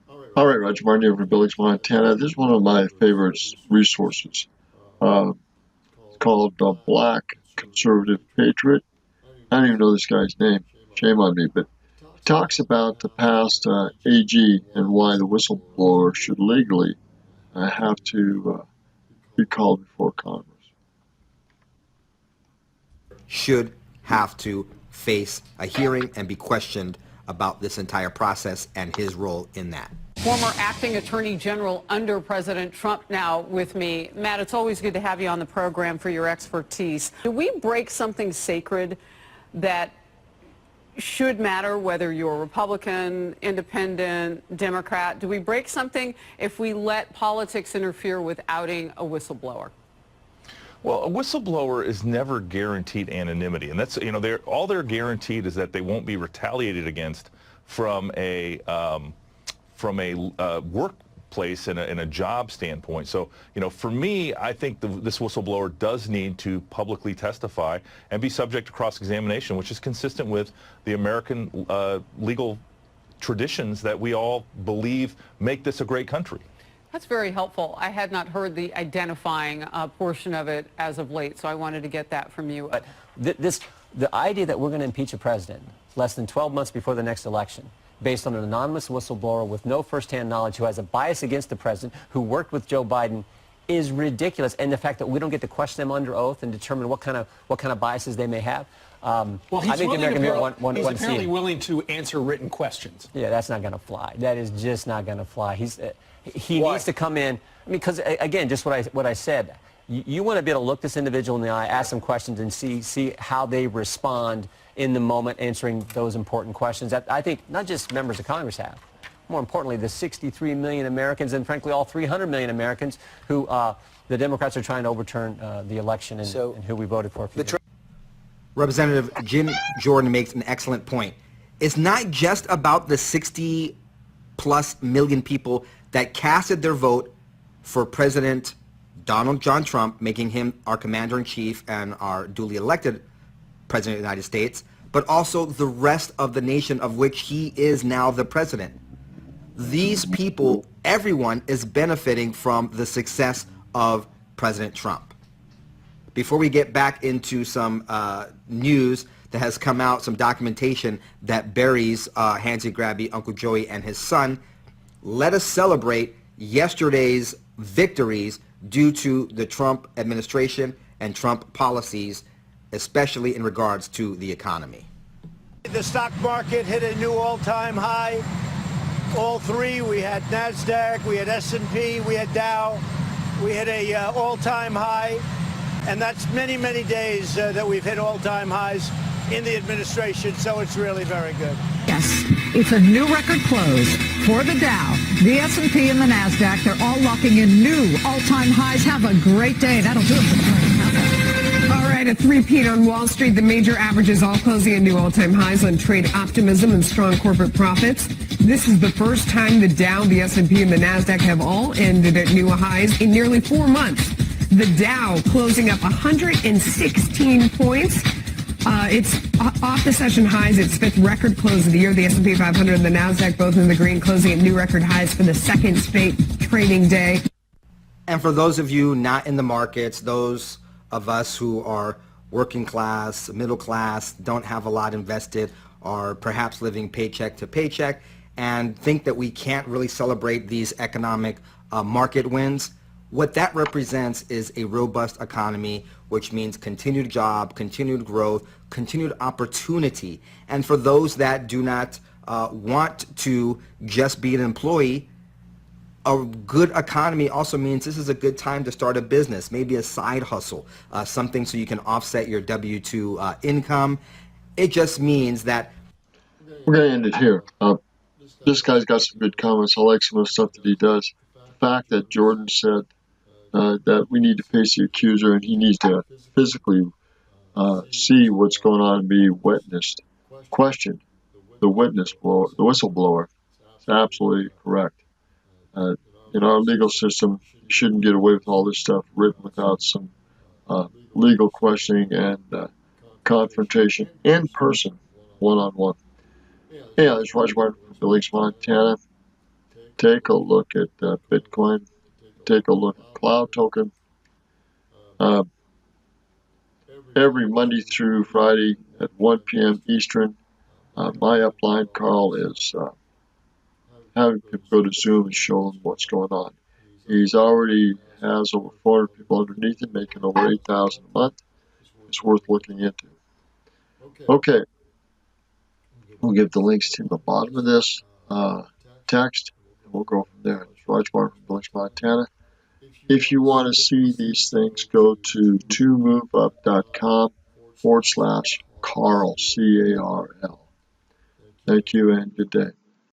All right, Roger Martin here from Billings, Montana. This is one of my favorite resources. It's called Black Conservative Patriot. I don't even know this guy's name. Shame on me, but he talks about the past AG and why the whistleblower should legally have to be called before Congress. Should have to face a hearing and be questioned about this entire process and his role in that. Former acting attorney general under President Trump now with me. Matt, it's always good to have you on the program for your expertise. Do we break something sacred that should matter whether you're Republican, Independent, Democrat? Do we break something if we let politics interfere with outing a whistleblower? Well, a whistleblower is never guaranteed anonymity, and that's, all they're guaranteed is that they won't be retaliated against from a workplace and a job standpoint. So, for me, I think this whistleblower does need to publicly testify and be subject to cross-examination, which is consistent with the American legal traditions that we all believe make this a great country. That's very helpful. I had not heard the identifying portion of it as of late, so I wanted to get that from you. But the idea that we're going to impeach a president less than 12 months before the next election, based on an anonymous whistleblower with no firsthand knowledge, who has a bias against the president, who worked with Joe Biden, is ridiculous. And the fact that we don't get to question them under oath and determine what kind of biases they may have. Well, I think the American people want he's to see apparently it. willing to answer written questions. Yeah, that's not going to fly. That is just not going to fly. He Why? needs to come in. Because again, just what I said. You want to be able to look this individual in the eye, ask them questions, and see how they respond in the moment, answering those important questions that I think not just members of Congress have. More importantly, the 63 million Americans and, frankly, all 300 million Americans who the Democrats are trying to overturn the election and who we voted for. Representative Jim Jordan makes an excellent point. It's not just about the 60-plus million people that casted their vote for President Donald John Trump, making him our commander-in-chief and our duly elected President of the United States, but also the rest of the nation of which he is now the president. These people, everyone, is benefiting from the success of President Trump. Before we get back into some news that has come out, some documentation that buries Handsy Grabby, Uncle Joey, and his son, let us celebrate yesterday's victories due to the Trump administration and Trump policies, especially in regards to the economy. The stock market hit a new all-time high. All three, we had NASDAQ, we had S&P, we had Dow. We hit a all-time high, and that's many, many days that we've hit all-time highs in the administration, so it's really very good. Yes, it's a new record close for the Dow, the S&P, and the NASDAQ. They're all locking in new all-time highs. Have a great day. That'll do it for the morning. All right, a three-peat on Wall Street. The major averages all closing at new all-time highs on trade optimism and strong corporate profits. This is the first time the Dow, the S&P, and the NASDAQ have all ended at new highs in nearly 4 months. The Dow closing up 116 points. It's off the session highs, its fifth record close of the year. The S&P 500 and the NASDAQ both in the green, closing at new record highs for the second straight trading day. And for those of you not in the markets, those of us who are working class, middle class, don't have a lot invested, or perhaps living paycheck to paycheck, and think that we can't really celebrate these economic market wins, what that represents is a robust economy, which means continued job, continued growth, continued opportunity. And for those that do not want to just be an employee, a good economy also means this is a good time to start a business, maybe a side hustle, something so you can offset your W-2 income. It just means that... We're going to end it here. This guy's got some good comments. I like some of the stuff that he does. The fact that Jordan said that we need to face the accuser and he needs to physically see what's going on and be witnessed, questioned, the whistleblower. It's absolutely correct. In our legal system, you shouldn't get away with all this stuff written without some legal questioning and confrontation in person, one-on-one. Yeah, this is Roger Martin from Billings, Montana. take a look at Bitcoin, take a look at Cloud Token. Every Monday through Friday at 1 p.m. Eastern, my upline, Carl, is having people go to Zoom and show them what's going on. He's already has over 400 people underneath him, making over $8,000 a month. It's worth looking into. Okay. We'll give the links to the bottom of this text, and we'll go from there. It's Roger Martin from Billings, Montana. If you want to see these things, go to 2moveup.com/Carl, C-A-R-L. Thank you and good day.